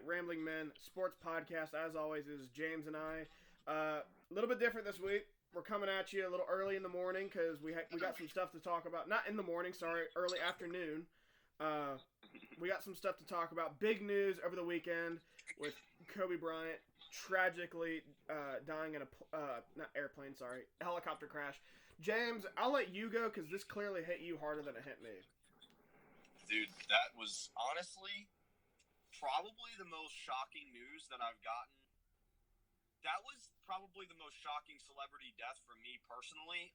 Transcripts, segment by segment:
Rambling Men Sports Podcast. As always, is James and I. A little bit different this week. We're coming at you a little early in the morning because we got some stuff to talk about. Not in the morning, sorry, early afternoon. We got some stuff to talk about. Big news over the weekend with Kobe Bryant tragically dying in a not airplane, sorry, helicopter crash. James, I'll let you go because this clearly hit you harder than it hit me. Dude, that was honestly probably the most shocking news that I've gotten. That was probably the most shocking celebrity death for me personally.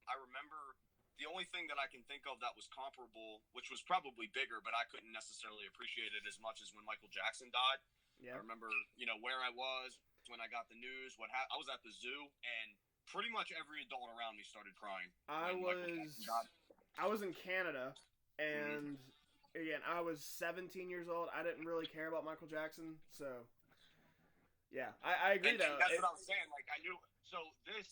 I remember the only thing that I can think of that was comparable, which was probably bigger, but I couldn't necessarily appreciate it as much as when Michael Jackson died. Yeah. I remember, where I was when I got the news. I was at the zoo, and pretty much every adult around me started crying. I was in Canada, and again, I was 17 years old. I didn't really care about Michael Jackson, so yeah, I agree. That's what I was saying. Like, I knew. So this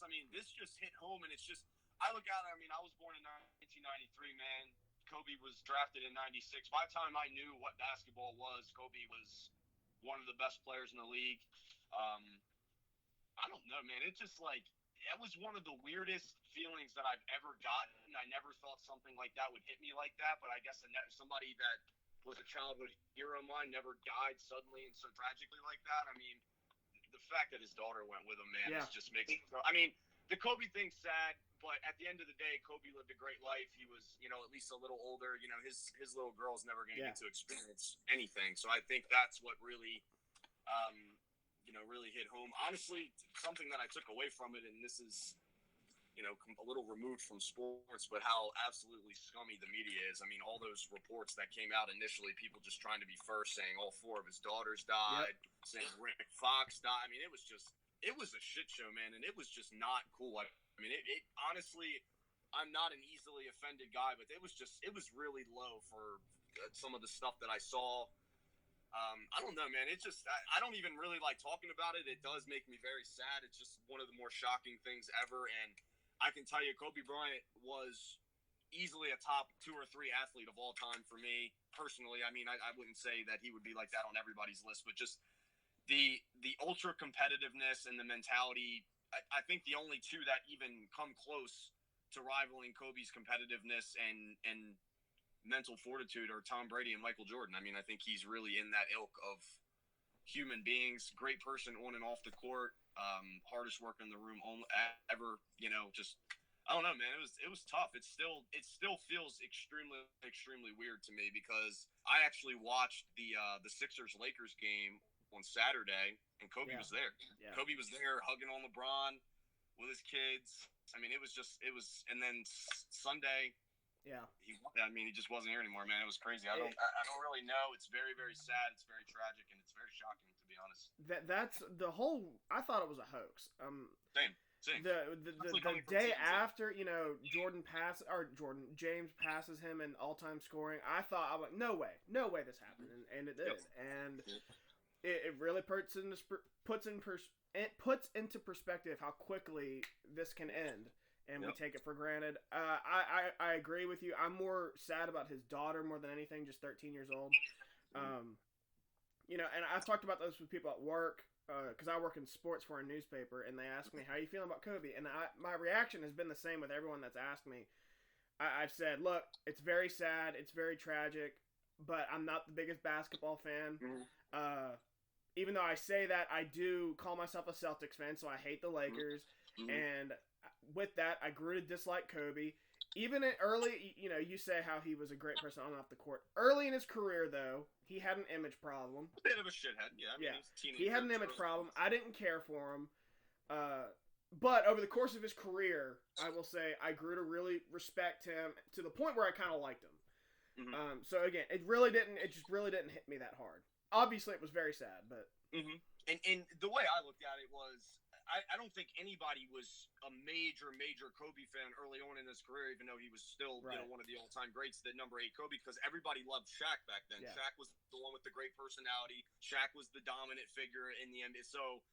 just hit home, and it's just, I look at it. I mean, I was born in 1993, man. Kobe was drafted in 96. By the time I knew what basketball was, Kobe was one of the best players in the league. I don't know, man. It's just like, it was one of the weirdest feelings that I've ever gotten. I never thought something like that would hit me like that, but I guess somebody that was a childhood hero of mine never died suddenly and so tragically like that. I mean, the fact that his daughter went with him, man, just makes me – I mean, the Kobe thing's sad, but at the end of the day, Kobe lived a great life. He was, at least a little older. His little girl's never going to get to experience anything. So I think that's what really really hit home. Honestly, something that I took away from it, and this is, a little removed from sports, but how absolutely scummy the media is. I mean, all those reports that came out initially, people just trying to be first, saying all 4 of his daughters died, saying Rick Fox died. I mean, it was a shit show, man, and it was just not cool. I mean, it honestly, I'm not an easily offended guy, but it was really low for some of the stuff that I saw. I don't know, man. It's just, I don't even really like talking about it. It does make me very sad. It's just one of the more shocking things ever. And I can tell you, Kobe Bryant was easily a top 2 or 3 athlete of all time for me personally. I mean, I wouldn't say that he would be like that on everybody's list, but just the ultra competitiveness and the mentality. I think the only 2 that even come close to rivaling Kobe's competitiveness and mental fortitude are Tom Brady and Michael Jordan. I mean, I think he's really in that ilk of human beings, great person on and off the court, hardest worker in the room ever, just, I don't know, man. It was tough. It still feels extremely, extremely weird to me because I actually watched the Sixers-Lakers game on Saturday, and Kobe was there. Yeah. Kobe was there hugging on LeBron with his kids. I mean, and then Sunday, yeah. He just wasn't here anymore, man. It was crazy. I don't really know. It's very, very sad. It's very tragic, and it's very shocking, to be honest. That's the whole. I thought it was a hoax. Same. The day after, James passes him in all-time scoring. I'm like, no way this happened, and it did, and it really puts into perspective how quickly this can end. And we take it for granted. I agree with you. I'm more sad about his daughter more than anything, just 13 years old. And I've talked about this with people at work because I work in sports for a newspaper, and they ask me, how are you feeling about Kobe? And my reaction has been the same with everyone that's asked me. I've said, look, it's very sad, it's very tragic, but I'm not the biggest basketball fan. Mm-hmm. Even though I say that, I do call myself a Celtics fan, so I hate the Lakers. Mm-hmm. And with that, I grew to dislike Kobe. Even early, you say how he was a great person on and off the court. Early in his career, though, he had an image problem. A bit of a shithead, yeah. He had an image problem. I didn't care for him. But over the course of his career, I will say I grew to really respect him to the point where I kind of liked him. Mm-hmm. So again, it just really didn't hit me that hard. Obviously, it was very sad, but. Mm-hmm. And the way I looked at it was, I don't think anybody was a major Kobe fan early on in his career, even though he was still one of the all-time greats, the number 8 Kobe, because everybody loved Shaq back then. Yeah. Shaq was the one with the great personality. Shaq was the dominant figure in the NBA. So,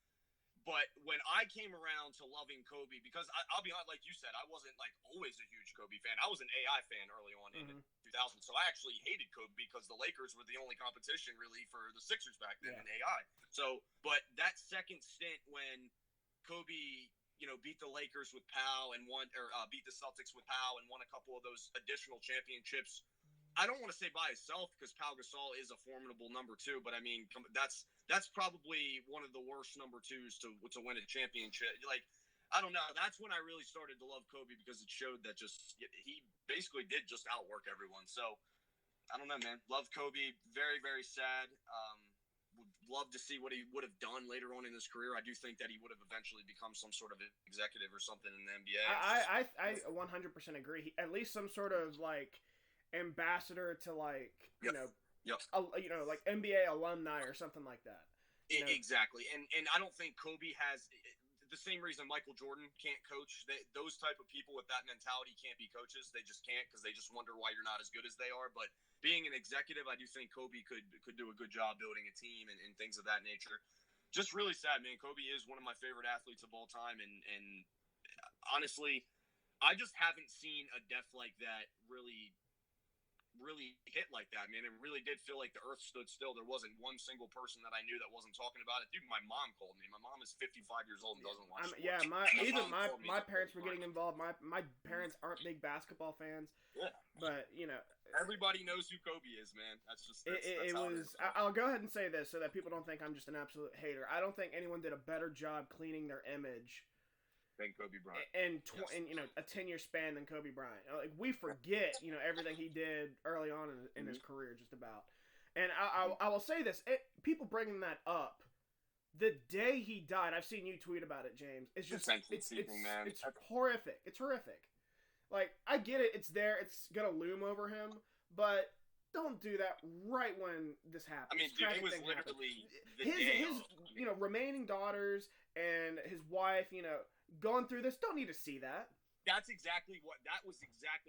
but when I came around to loving Kobe, because I'll be honest, like you said, I wasn't like always a huge Kobe fan. I was an AI fan early on, and 2000. So I actually hated Kobe because the Lakers were the only competition really for the Sixers back then in AI. So, but that second stint when Kobe, beat the Lakers with Powell and beat the Celtics with Powell and won a couple of those additional championships. I don't want to say by himself because Pau Gasol is a formidable number two, but I mean that's probably one of the worst number twos to win a championship. Like, I don't know. That's when I really started to love Kobe because it showed that he basically did just outwork everyone. So I don't know, man. Love Kobe. Very, very sad. Would love to see what he would have done later on in his career. I do think that he would have eventually become some sort of executive or something in the NBA. I 100% agree. At least some sort of like ambassador to like like NBA alumni or something like that. Exactly, and I don't think Kobe has the same reason Michael Jordan can't coach. Those type of people with that mentality can't be coaches. They just can't because they just wonder why you're not as good as they are. But being an executive, I do think Kobe could do a good job building a team and things of that nature. Just really sad, man. Kobe is one of my favorite athletes of all time, and honestly, I just haven't seen a death like that really hit like that, man. It really did feel like the earth stood still. There wasn't one single person that I knew that wasn't talking about it. Dude, my mom called me. My mom is 55 years old and doesn't watch sports. Yeah, my parents were getting involved. My parents aren't big basketball fans. Yeah. But, everybody knows who Kobe is, man. That's it was. I'll go ahead and say this so that people don't think I'm just an absolute hater. I don't think anyone did a better job cleaning their image than Kobe Bryant. And a 10-year span than Kobe Bryant. Like, we forget, everything he did early on in his career, just about. And I will say this: people bringing that up, the day he died, I've seen you tweet about it, James. It's just it's horrific. It's horrific. Like, I get it. It's there. It's gonna loom over him, but don't do that right when this happens. I mean, dude, it was literally his remaining daughters and his wife, going through this, don't need to see that. That was exactly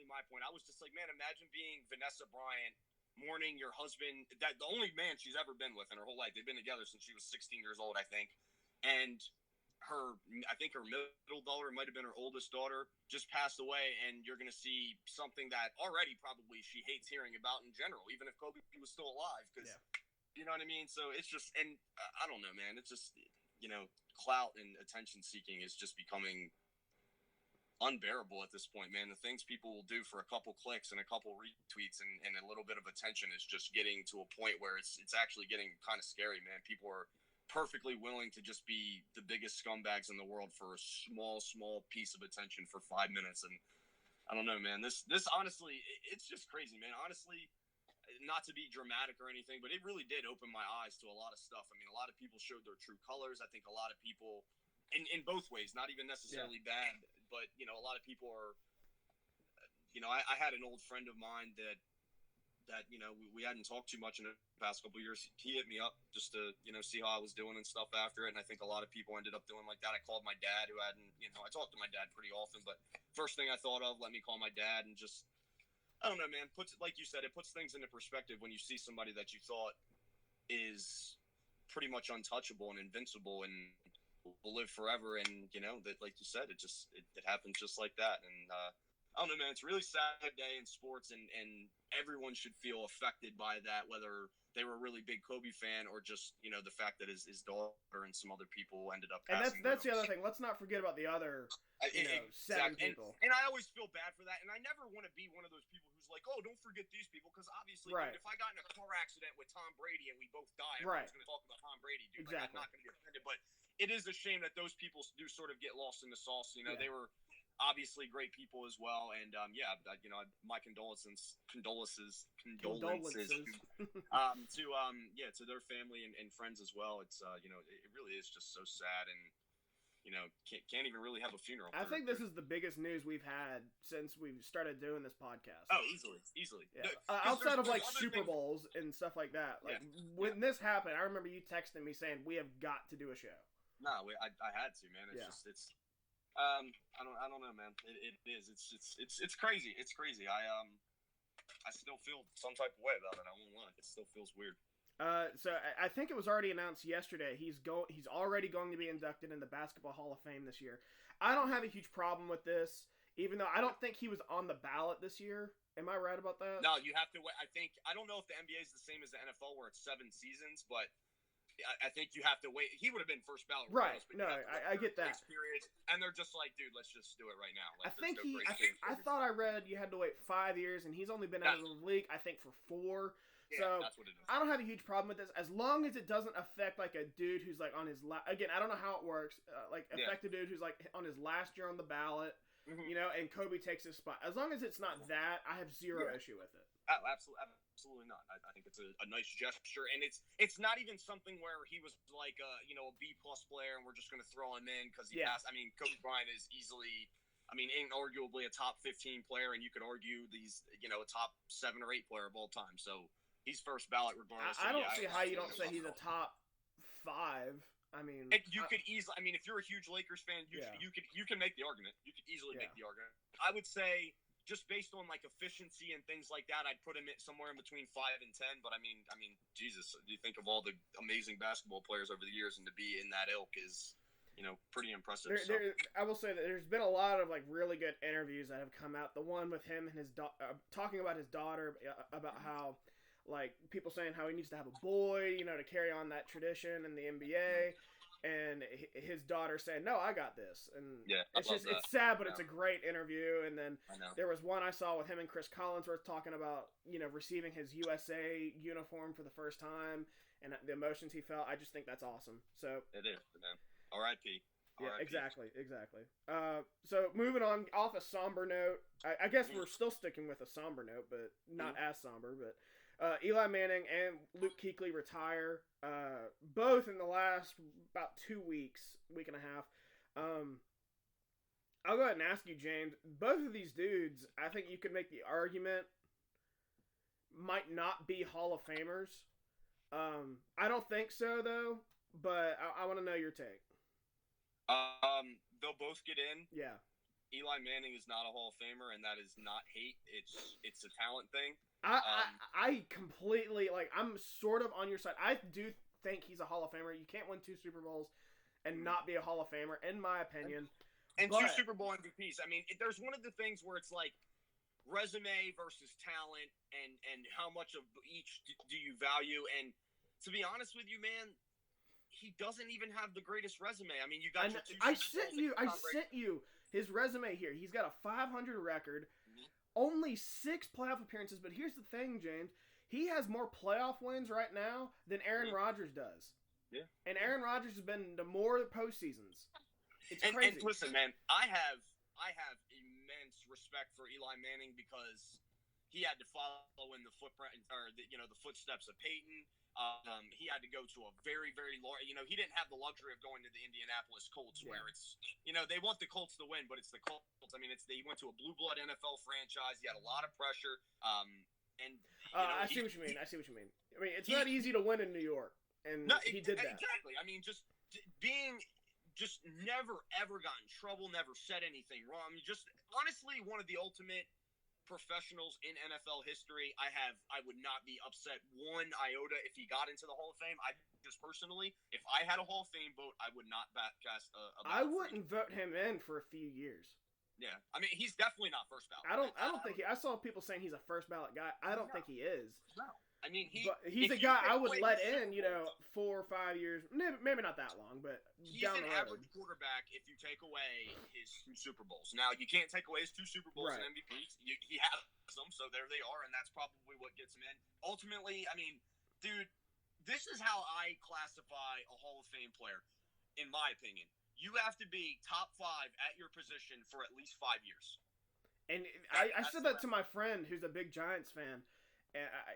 my point. I was just like, man, imagine being Vanessa Bryant, mourning your husband, that the only man she's ever been with in her whole life. They've been together since she was 16 years old, I think. And I think her middle daughter, might have been her oldest daughter, just passed away, and you're going to see something that already probably she hates hearing about in general, even if Kobe was still alive, because you know what I mean? So it's just, and I don't know, man, it's just, clout and attention seeking is just becoming unbearable at this point, man. The things people will do for a couple clicks and a couple retweets and a little bit of attention is just getting to a point where it's actually getting kind of scary, man. People are perfectly willing to just be the biggest scumbags in the world for a small piece of attention for 5 minutes. And I don't know, man, this honestly, it's just crazy, man. Honestly, not to be dramatic or anything, but it really did open my eyes to a lot of stuff. I mean, a lot of people showed their true colors. I think a lot of people, in both ways, not even necessarily bad, but, a lot of people are, I had an old friend of mine that we hadn't talked too much in the past couple of years. He hit me up just to, see how I was doing and stuff after it. And I think a lot of people ended up doing like that. I called my dad, who hadn't, I talked to my dad pretty often, but first thing I thought of, let me call my dad and just, I don't know, man. Like you said, it puts things into perspective when you see somebody that you thought is pretty much untouchable and invincible and will live forever. And that, like you said, it happens just like that. And I don't know, man. It's a really sad day in sports, and everyone should feel affected by that, whether they were a really big Kobe fan or just the fact that his daughter and some other people ended up passing. And that's the other thing. Let's not forget about the other 7 people. And I always feel bad for that, and I never want to be one of those people who's like, oh, don't forget these people, because obviously, dude, if I got in a car accident with Tom Brady and we both died, everyone's going to talk about Tom Brady, dude. Exactly. Like, I'm not going to be offended, but it is a shame that those people do sort of get lost in the sauce. They were obviously great people as well, and my condolences to their family and friends as well. It's it really is just so sad, and can't even really have a funeral. I think this is the biggest news we've had since we've started doing this podcast. Oh, easily. Yeah. Outside of like Super Bowls and stuff like that. Like when this happened, I remember you texting me saying we have got to do a show. No, I had to, man. It's I don't know, man. It is. It's crazy. It's crazy. I still feel some type of way about it. I won't lie. It still feels weird. So I think it was already announced yesterday. He's already going to be inducted in the Basketball Hall of Fame this year. I don't have a huge problem with this, even though I don't think he was on the ballot this year. Am I right about that? No, you have to wait. I don't know if the NBA is the same as the NFL where it's 7 seasons, but I think you have to wait. He would have been first ballot. Right. No, I get that. Period. And they're just like, dude, let's just do it right now. Like, I thought I read you had to wait 5 years, and he's only been out of the league, I think, for 4. Yeah, so that's what it is. I don't have a huge problem with this as long as it doesn't affect like a dude who's like on his again. I don't know how it works. Affect a dude who's like on his last year on the ballot, you know, and Kobe takes his spot. As long as it's not that, I have zero issue with it. Oh, absolutely not. I think it's a nice gesture, and it's not even something where he was like a B+ player, and we're just going to throw him in because he passed. I mean, Kobe Bryant is easily. I mean, inarguably a top 15 player, and you could argue a top 7 or 8 player of all time. So he's first ballot regardless. I don't see how you don't say he's a top 5. I mean, you could easily. I mean, if you're a huge Lakers fan, you can make the argument. You could easily make the argument. I would say just based on like efficiency and things like that, I'd put him somewhere in between 5 and 10. But I mean, Jesus, you think of all the amazing basketball players over the years, and to be in that ilk is. Pretty impressive. I will say that there's been a lot of like really good interviews that have come out. The one with him and his talking about his daughter, about how like people saying how he needs to have a boy, to carry on that tradition in the NBA, and his daughter saying, "No, I got this." And it's sad, but it's a great interview. And then there was one I saw with him and Chris Collinsworth talking about receiving his USA uniform for the first time and the emotions he felt. I just think that's awesome. So it is, man. R.I.P. Yeah, exactly. So moving on off a somber note, I guess we're still sticking with a somber note, but not as somber. But Eli Manning and Luke Kuechly retire, both in the last about 2 weeks, week and a half. I'll go ahead and ask you, James. Both of these dudes, I think you could make the argument, might not be Hall of Famers. I don't think so, though, but I want to know your take. They'll both get in. Yeah. Eli Manning is not a Hall of Famer, and that is not hate. It's a talent thing. I completely I'm sort of on your side. I do think he's a Hall of Famer. You can't win 2 Super Bowls and not be a Hall of Famer, in my opinion. And 2 Super Bowl MVPs. I mean, there's one of the things where it's like resume versus talent, and how much of each do you value? And to be honest with you, man. He doesn't even have the greatest resume. I mean, you got your 2 I sent you his resume here. He's got a 500 record, only 6 playoff appearances. But here's the thing, James. He has more playoff wins right now than Aaron Rodgers does. Yeah. And Aaron Rodgers has been to more postseasons. It's crazy. And listen, man, I have immense respect for Eli Manning because he had to follow in the footprint or the footsteps of Peyton. He had to go to a very, very large. He didn't have the luxury of going to the Indianapolis Colts, where it's they want the Colts to win, but it's the Colts. I mean, he went to a blue blood NFL franchise. He had a lot of pressure. I see what you mean. I mean, it's not easy to win in New York, and he did that. Exactly. I mean, just never ever got in trouble, never said anything wrong. I mean, just honestly, one of the ultimate professionals in NFL history. I would not be upset one iota if he got into the Hall of Fame. I just personally, if I had a Hall of Fame vote, I would not cast a I wouldn't vote him in for a few years. Yeah, I mean, he's definitely not first ballot. I don't think I saw people saying he's a first ballot guy. I don't think he is. No. I mean, he's a guy I would let in, 4 or 5 years, maybe not that long, but he's an average quarterback if you take away his 2 Super Bowls. Now, you can't take away his 2 Super Bowls and MVPs. He has them, so there they are, and that's probably what gets him in. Ultimately, I mean, dude, this is how I classify a Hall of Fame player, in my opinion. You have to be top 5 at your position for at least 5 years. And I said that to my friend who's a big Giants fan.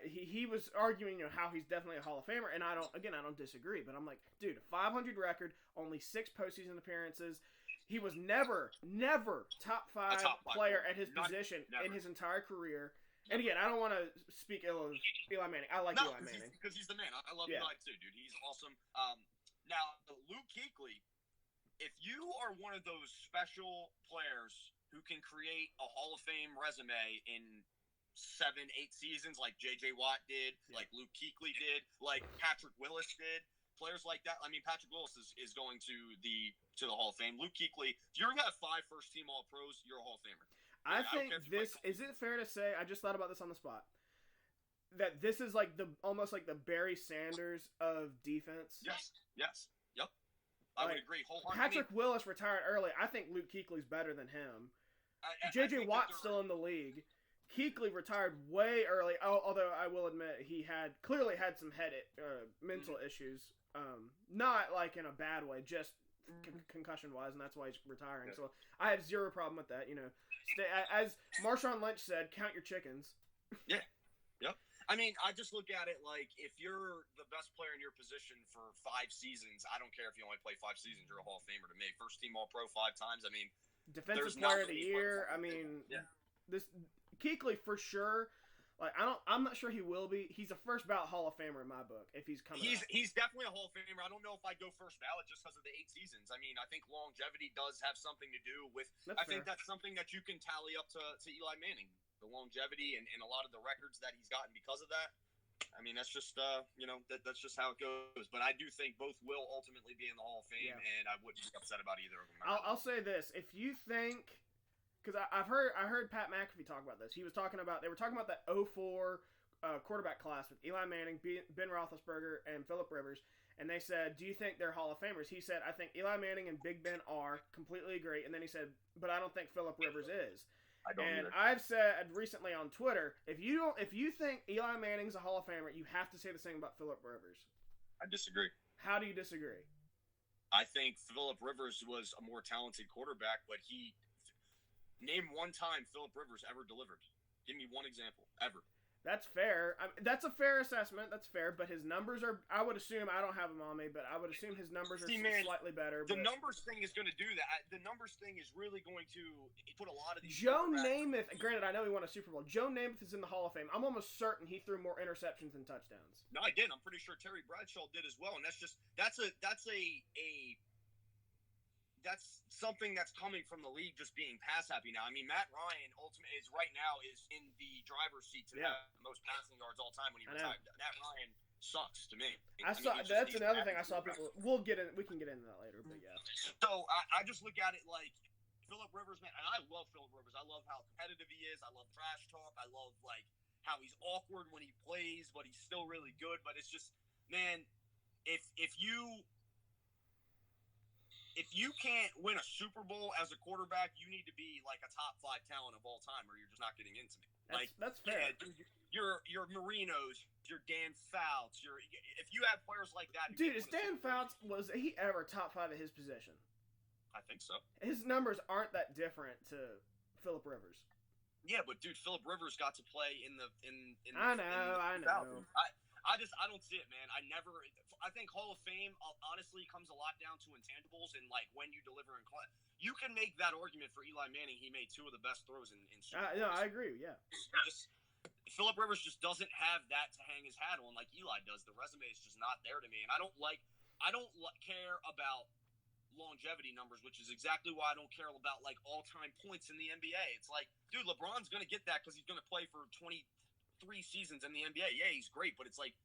He was arguing how he's definitely a Hall of Famer, and I don't disagree, but I'm like, dude, 500 record, only 6 postseason appearances. He was never top 5 player at his position in his entire career. And again, I don't want to speak ill of Eli Manning. I like Eli Manning because he's the man. I love Eli too, dude. He's awesome. Now, Luke Kuechly, if you are one of those special players who can create a Hall of Fame resume in 7-8 seasons like J.J. Watt did, like Luke Kuechly did, like Patrick Willis did, players like that. I mean, Patrick Willis is going to the Hall of Fame. Luke Kuechly, if you're going to have 5 first-team All-Pros, you're a Hall of Famer. I think this is it fair to say, I just thought about this on the spot, that this is like almost like the Barry Sanders of defense. Yes. Yep. I would agree wholeheartedly. Patrick Willis retired early. I think Luke Kuechly's better than him. J.J. Watt's still in the league. Kuechly retired way early, although I will admit he clearly had some mental issues. Not like in a bad way, just concussion-wise, and that's why he's retiring. So I have zero problem with that. As Marshawn Lynch said, count your chickens. Yeah. Yep. I mean, I just look at it like if you're the best player in your position for 5 seasons, I don't care if you only play 5 seasons, you're a Hall of Famer to me. First team All-Pro 5 times. I mean, Defensive Player of the Year. I mean, this Kuechly for sure. Like I'm not sure he will be. He's a first ballot Hall of Famer in my book if he's coming. He's definitely a Hall of Famer. I don't know if I'd go first ballot just because of the 8 seasons. I mean, I think longevity does have something to do with. Think that's something that you can tally up to Eli Manning, the longevity and a lot of the records that he's gotten because of that. I mean, that's just that's just how it goes. But I do think both will ultimately be in the Hall of Fame, and I wouldn't be upset about either of them. I'll say this: if you think. Because I heard Pat McAfee talk about this. They were talking about that 04 quarterback class with Eli Manning, Ben Roethlisberger, and Phillip Rivers, and they said, "Do you think they're Hall of Famers?" He said, "I think Eli Manning and Big Ben are." Completely agree. And then he said, "But I don't think Phillip Rivers is." I don't either. I've said recently on Twitter, if you think Eli Manning's a Hall of Famer, you have to say the same about Phillip Rivers. I disagree. How do you disagree? I think Phillip Rivers was a more talented quarterback, but name one time Phillip Rivers ever delivered. Give me one example, ever. That's fair. That's a fair assessment. That's fair. But his numbers are, I would assume, I don't have them on me, but I would assume his numbers are slightly better. The numbers thing is going to do that. The numbers thing is really going to put a lot of these. Joe Namath, granted, I know he won a Super Bowl. Joe Namath is in the Hall of Fame. I'm almost certain he threw more interceptions than touchdowns. No, I did. I'm pretty sure Terry Bradshaw did as well. And that's something that's coming from the league just being pass happy now. I mean, Matt Ryan ultimately is in the driver's seat to have the most passing yards all time when he retired. Matt Ryan sucks to me. That's another thing I saw people. We can get into that later, but yeah. So I just look at it like Phillip Rivers, man, and I love Phillip Rivers. I love how competitive he is. I love trash talk. I love like how he's awkward when he plays, but he's still really good. But it's just, man, if you can't win a Super Bowl as a quarterback, you need to be like a top 5 talent of all time, or you're just not getting into me. That's fair. Yeah, your Marinos, your Dan Fouts, if you have players like that. Dude, is Dan Fouts, was he ever top 5 at his position? I think so. His numbers aren't that different to Phillip Rivers. Yeah, but dude, Phillip Rivers got to play in the. I know. I don't see it, man. I think Hall of Fame honestly comes a lot down to intangibles and like when you deliver in class. You can make that argument for Eli Manning. He made 2 of the best throws in Super Bowls. No, I agree. Yeah. Phillip Rivers just doesn't have that to hang his hat on like Eli does. The resume is just not there to me, and I don't care about longevity numbers, which is exactly why I don't care about like all-time points in the NBA. It's like, dude, LeBron's gonna get that because he's gonna play for 23 seasons in the NBA. Yeah, he's great, but it's like,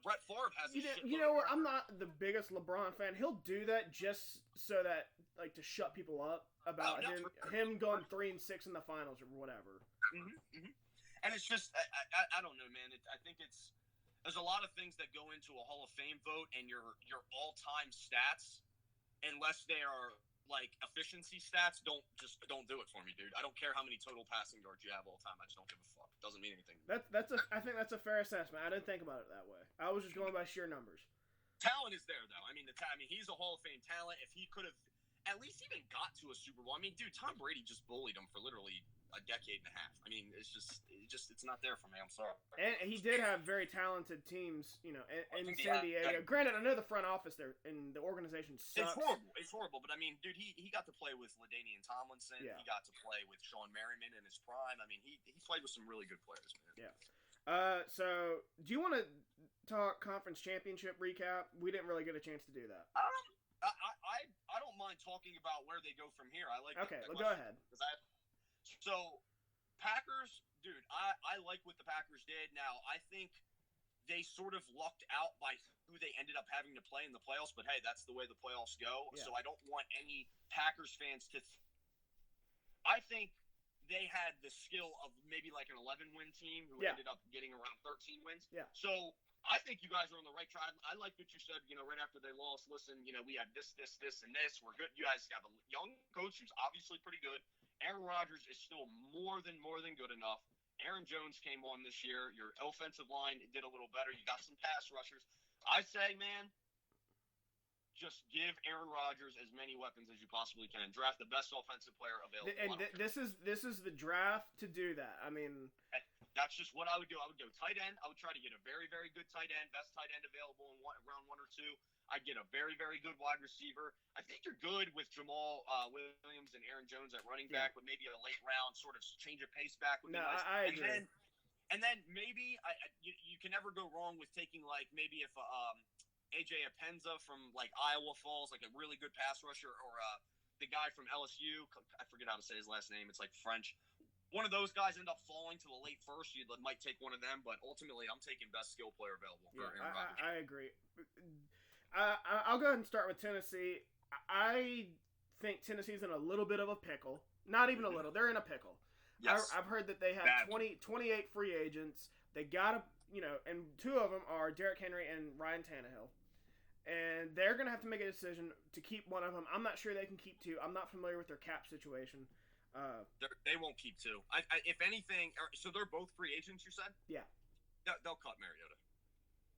Brett Favre has. You know what? I'm not the biggest LeBron fan. He'll do that just so that, like, to shut people up about him going 3-6 in the finals or whatever. And it's just, I don't know, man. I think there's a lot of things that go into a Hall of Fame vote, and your all-time stats, unless they are like efficiency stats, don't do it for me, dude. I don't care how many total passing yards you have all time. I just don't give a fuck. It doesn't mean anything. I think that's a fair assessment. I didn't think about it that way. I was just going by sheer numbers. Talent is there, though. I mean, he's a Hall of Fame talent. If he could have at least even got to a Super Bowl, I mean, dude, Tom Brady just bullied him for literally a decade and a half. I mean, it's not there for me. I'm sorry. And he did have very talented teams, in San Diego. Granted, I know the front office there and the organization sucks. It's horrible. But I mean, dude, he got to play with LaDainian Tomlinson. Yeah. He got to play with Sean Merriman in his prime. I mean, he played with some really good players, man. Yeah. So do you want to talk conference championship recap? We didn't really get a chance to do that. I don't mind talking about where they go from here. I like. Okay, well, go ahead. So, Packers, dude, I like what the Packers did. Now, I think they sort of lucked out by who they ended up having to play in the playoffs, but hey, that's the way the playoffs go. Yeah. So I don't want any Packers fans to I think they had the skill of maybe like an 11-win team who Yeah. ended up getting around 13 wins. Yeah. So I think you guys are on the right track. I like what you said, right after they lost. Listen, we had this, and this. We're good. You guys have a young coach who's obviously pretty good. Aaron Rodgers is still more than good enough. Aaron Jones came on this year. Your offensive line did a little better. You got some pass rushers. I say, man, just give Aaron Rodgers as many weapons as you possibly can. Draft the best offensive player available. And this is the draft to do that. I mean, that's just what I would do. I would go tight end. I would try to get a very, very good tight end, best tight end available in round 1 or 2. I'd get a very, very good wide receiver. I think you're good with Jamal Williams and Aaron Jones at running back, but maybe a late round sort of change of pace back would be nice. I agree. And then maybe you can never go wrong with taking maybe if AJ Epenza from Iowa falls, a really good pass rusher, or the guy from LSU. I forget how to say his last name. It's French. One of those guys end up falling to the late first. You might take one of them, but ultimately, I'm taking best skill player available for Aaron Rodgers. I agree. I'll go ahead and start with Tennessee. I think Tennessee's in a little bit of a pickle. Not even a little. They're in a pickle. Yes. I've heard that they have 28 free agents. They got to, and 2 of them are Derrick Henry and Ryan Tannehill. And they're going to have to make a decision to keep one of them. I'm not sure they can keep 2. I'm not familiar with their cap situation. They won't keep 2. If anything, so they're both free agents, you said? Yeah. They'll cut Mariota.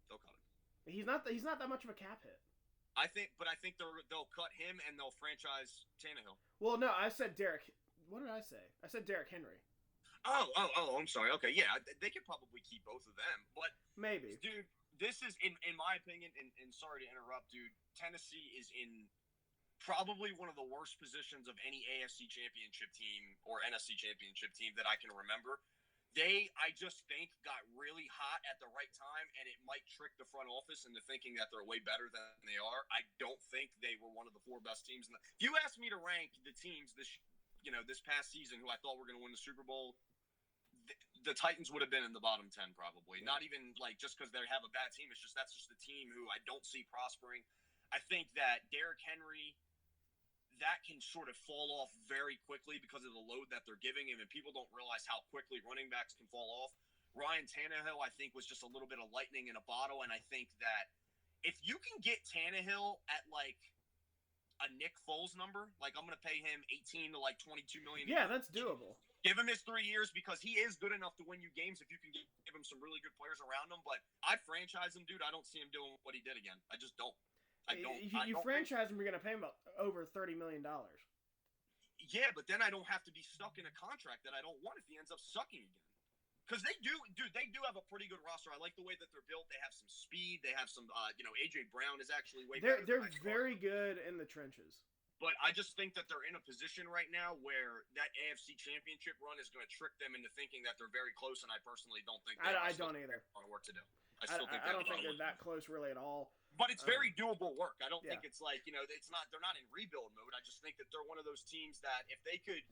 They'll cut him. He's not that much of a cap hit. I think they'll cut him and they'll franchise Tannehill. Well, no, I said Derrick. What did I say? I said Derrick Henry. Oh, I'm sorry. Okay, yeah, they could probably keep both of them, but maybe, dude. This is, in my opinion, and sorry to interrupt, dude, Tennessee is in probably one of the worst positions of any AFC championship team or NFC championship team that I can remember. I just think, got really hot at the right time, and it might trick the front office into thinking that they're way better than they are. I don't think they were one of the 4 best teams. If you asked me to rank the teams this past season who I thought were going to win the Super Bowl, the Titans would have been in the bottom 10 probably. Yeah. Not even just because they have a bad team. It's just that's just the team who I don't see prospering. I think that Derrick Henry, that can sort of fall off very quickly because of the load that they're giving him, and people don't realize how quickly running backs can fall off. Ryan Tannehill, I think, was just a little bit of lightning in a bottle, and I think that if you can get Tannehill at a Nick Foles number, I'm going to pay him $18 to $22 million. Yeah, that's doable. Give him his 3 years because he is good enough to win you games if you can give him some really good players around him. But I'd franchise him, dude. I don't see him doing what he did again. I just don't. You franchise him, you're going to pay him over $30 million. Yeah, but then I don't have to be stuck in a contract that I don't want if he ends up sucking again. Because they do have a pretty good roster. I like the way that they're built. They have some speed. They have some, A.J. Brown is actually way better. They're very good in the trenches. But I just think that they're in a position right now where that AFC Championship run is going to trick them into thinking that they're very close, and I personally don't think they I don't either. A lot of work to do. I don't think they're that close really at all. But it's very doable work. I don't think it's it's not. They're not in rebuild mode. I just think that they're one of those teams that if they could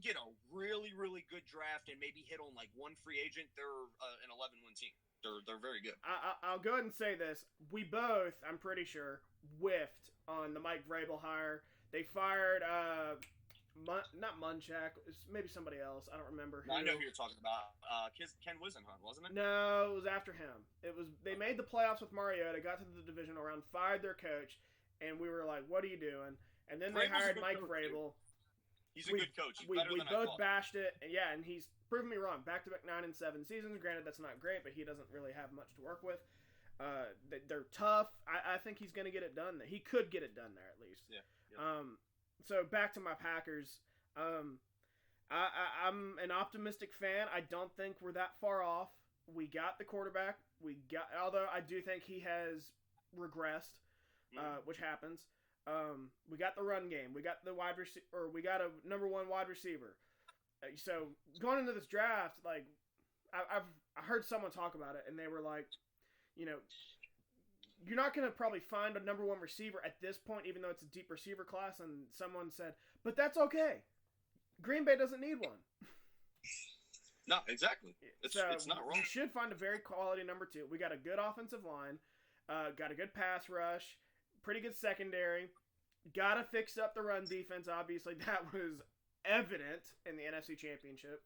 get a really, really good draft and maybe hit on 1 free agent, they're an 11-win team. They're very good. I'll go ahead and say this. We both, I'm pretty sure, whiffed on the Mike Vrabel hire. They fired not Munchak, maybe somebody else. I don't remember who. I know who you're talking about. Ken Wisenhunt, wasn't it? No, it was after him. They made the playoffs with Mariota, got to the divisional round, fired their coach, and we were like, "What are you doing?" And then they hired Mike Vrabel. He's a good coach. He's better than I both thought. bashed it, and he's proven me wrong. Back-to-back 9 and 7 seasons. Granted, that's not great, but he doesn't really have much to work with. They're tough. I think he's going to get it done. He could get it done there at least. Yeah. So back to my Packers. I'm an optimistic fan. I don't think we're that far off. We got the quarterback. Although I do think he has regressed, which happens. We got the run game. We got the wide receiver, or we got a number 1 wide receiver. So going into this draft, I heard someone talk about it, and they were like, you're not going to probably find a number 1 receiver at this point, even though it's a deep receiver class. And someone said, but that's okay. Green Bay doesn't need one. No, exactly. It's not wrong. You should find a very quality number 2. We got a good offensive line, got a good pass rush, pretty good secondary. Got to fix up the run defense. Obviously, that was evident in the NFC Championship.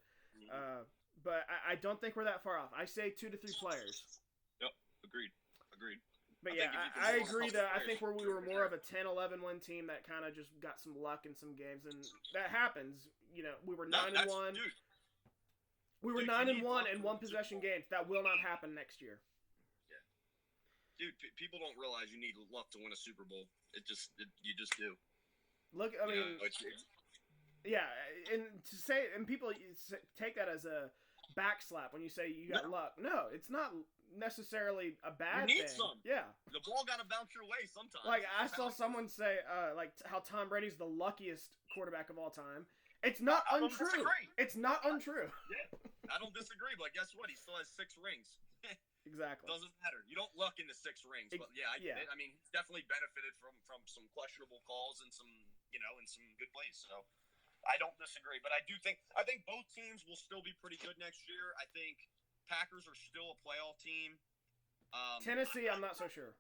But I don't think we're that far off. I say 2 to 3 players. Yep, agreed. But yeah, I agree that I think where we were more of a 10-11 win team that kind of just got some luck in some games, and that happens. You know, we were 9-1. We were 9-1 in one possession games. That will not happen next year. Yeah, dude, people don't realize you need luck to win a Super Bowl. You just do. Look, I mean, yeah, and to say, and people take that as a backslap when you say you got luck. No, it's not necessarily a bad thing. You need some. Yeah. The ball got to bounce your way sometimes. Like, I saw someone say, like, how Tom Brady's the luckiest quarterback of all time. It's not untrue. It's not untrue. Yeah, I don't disagree, but guess what? He still has 6 rings. Exactly. Doesn't matter. You don't luck into 6 rings. But yeah, I mean, he's definitely benefited from some questionable calls and some, and some good plays. So I don't disagree, but I think both teams will still be pretty good next year. I think Packers are still a playoff team. Tennessee, I'm not so sure.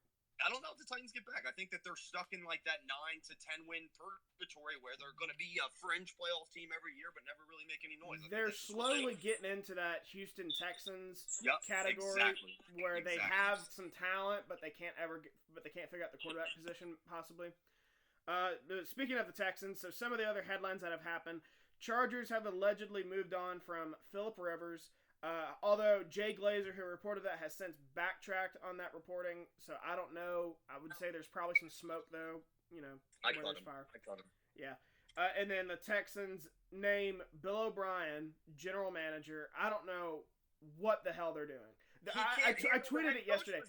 I don't know if the Titans get back. I think that they're stuck in like that 9 to 10 win purgatory where they're going to be a fringe playoff team every year, but never really make any noise. They're slowly getting into that Houston Texans category where they have some talent, but they can't figure out the quarterback position possibly. Speaking of the Texans, so some of the other headlines that have happened: Chargers have allegedly moved on from Phillip Rivers. Although Jay Glazer, who reported that, has since backtracked on that reporting, so I don't know. I would say there's probably some smoke, though. I caught him. Yeah. And then the Texans name Bill O'Brien general manager. I don't know what the hell they're doing. I tweeted it yesterday.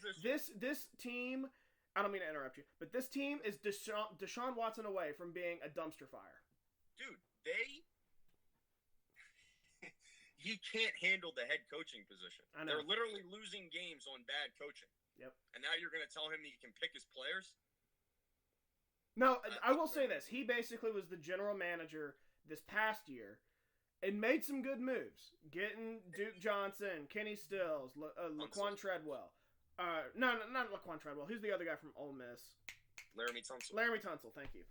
This team, I don't mean to interrupt you, but this team is Deshaun Watson away from being a dumpster fire. Dude, he can't handle the head coaching position. They're literally losing games on bad coaching. Yep. And now you're going to tell him that he can pick his players? No, I will say this. He basically was the general manager this past year and made some good moves. Getting Duke Johnson, Kenny Stills, Laquan Treadwell. No, not Laquan Treadwell. Who's the other guy from Ole Miss? Laramie Tunsil. Laramie Tunsil, thank you.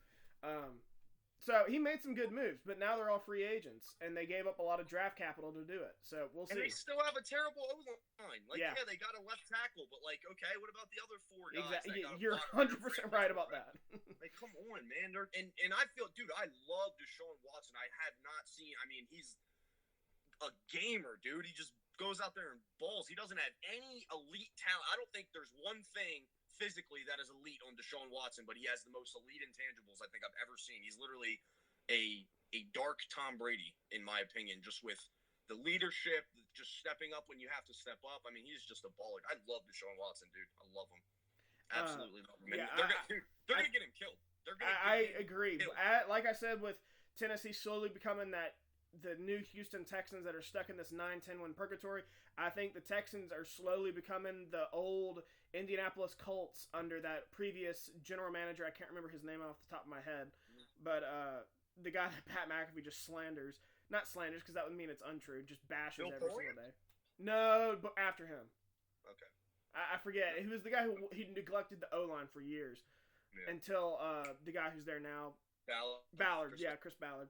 So he made some good moves, but now they're all free agents, and they gave up a lot of draft capital to do it. So we'll see. And they still have a terrible O-line. Like, yeah, they got a left tackle, but like, okay, what about the other 4 guys? Exactly. You're 100% right about that. Like, come on, man. And I feel, dude, I love Deshaun Watson. I have not seen. I mean, he's a gamer, dude. He just goes out there and balls. He doesn't have any elite talent. I don't think there's one thing physically that is elite on Deshaun Watson, but he has the most elite intangibles I think I've ever seen. He's literally a dark Tom Brady, in my opinion, just with the leadership, just stepping up when you have to step up. I mean, he's just a baller. I love Deshaun Watson, dude. I love him. Absolutely love him. Yeah, they're going to get him killed. I agree. Like I said, with Tennessee slowly becoming the new Houston Texans that are stuck in this 9-10 win purgatory, I think the Texans are slowly becoming the old Indianapolis Colts under that previous general manager. I can't remember his name off the top of my head, but the guy that Pat McAfee just slanders. Not slanders, because that would mean it's untrue. Just bashes every single day. No, but after him. Okay. I forget. He was the guy who he neglected the O-line for years until the guy who's there now. Ballard. Chris Ballard.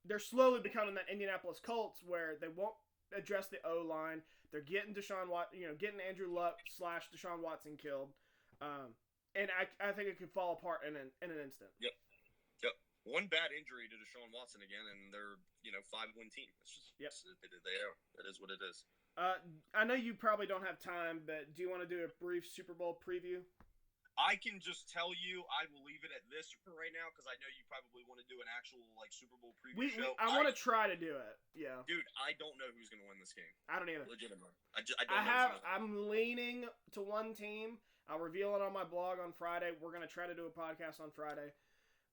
They're slowly becoming that Indianapolis Colts where they won't address the O-line. They're getting getting Andrew Luck / Deshaun Watson killed. And I think it could fall apart in an instant. Yep. One bad injury to Deshaun Watson again, and they're 5-win team. It's just they are. It is what it is. I know you probably don't have time, but do you want to do a brief Super Bowl preview? I can just tell you, I will leave it at this for right now because I know you probably want to do an actual Super Bowl preview show. I want to try to do it. Yeah, dude, I don't know who's going to win this game. I don't either. Legitimately, I don't know. I'm leaning to one team. I'll reveal it on my blog on Friday. We're going to try to do a podcast on Friday.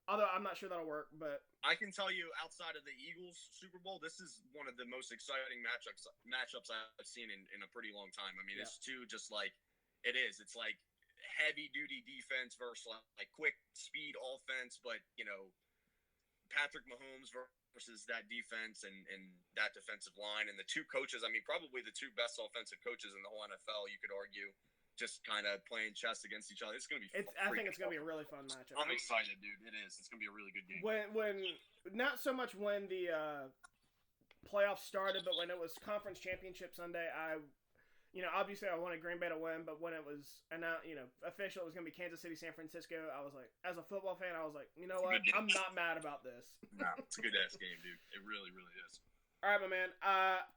Although I'm not sure that'll work, but I can tell you, outside of the Eagles Super Bowl, this is one of the most exciting matchups I've seen in a pretty long time. I mean, it's just like it is. It's like heavy duty defense versus like quick speed offense, but Patrick Mahomes versus that defense and that defensive line and the two coaches. I mean, probably the two best offensive coaches in the whole NFL, you could argue. just kind of playing chess against each other. It's gonna be. I think it's gonna be a really fun matchup. I'm excited, dude. It is. It's gonna be a really good game. When not so much when the playoffs started, but when it was conference championship Sunday, obviously I wanted Green Bay to win, but when it was announced, official, it was gonna be Kansas City, San Francisco. I was like, as a football fan, I was like, you know what? I'm not mad about this. No, it's a good ass game, dude. It really, really is. All right, my man.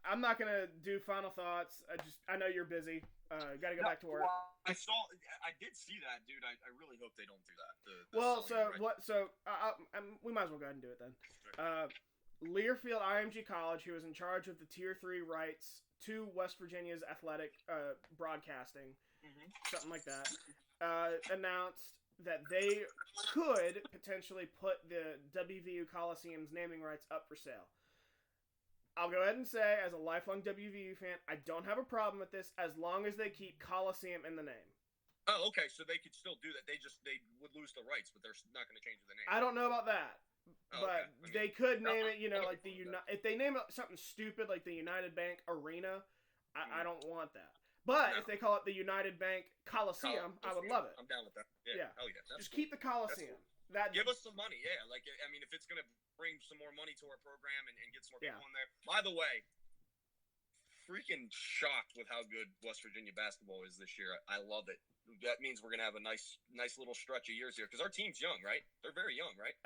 I'm not gonna do final thoughts. I know you're busy. Got to go back to work. I did see that, dude. I really hope they don't do that. We might as well go ahead and do it then. Learfield IMG College, who is in charge of the Tier 3 rights to West Virginia's athletic broadcasting, something like that, announced that they could potentially put the WVU Coliseum's naming rights up for sale. I'll go ahead and say, as a lifelong WVU fan, I don't have a problem with this as long as they keep Coliseum in the name. Oh, okay. So they could still do that. They would lose the rights, but they're not going to change the name. I don't know about that, but they could name it. Like if they name it something stupid like the United Bank Arena, I don't want that. But if they call it the United Bank Coliseum, I would love it. I'm down with that. Yeah. Oh yeah. Just keep the Coliseum. Give us some money, yeah. If it's gonna bring some more money to our program and get some more people in there. By the way, freaking shocked with how good West Virginia basketball is this year. I love it. That means we're gonna have a nice little stretch of years here because our team's young, right? They're very young, right?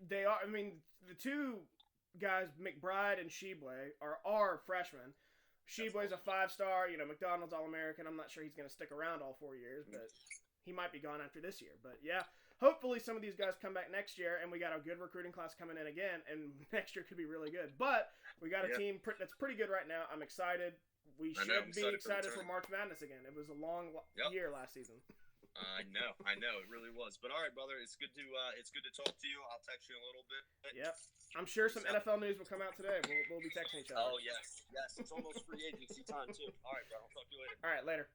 They are. I mean, the two guys, McBride and Sheboy, are freshmen. Sheboy's a 5-star. McDonald's All-American. I'm not sure he's gonna stick around all 4 years, but he might be gone after this year. But yeah. Hopefully some of these guys come back next year, and we got a good recruiting class coming in again, and next year could be really good. But we got a team that's pretty good right now. I'm excited. We should be excited for March Madness again. It was a long year last season. I know. It really was. But all right, brother, it's good to talk to you. I'll text you in a little bit. Yep. I'm sure some NFL news will come out today. We'll be texting each other. Oh yes. It's almost free agency time too. All right, bro. I'll talk to you later. All right, later.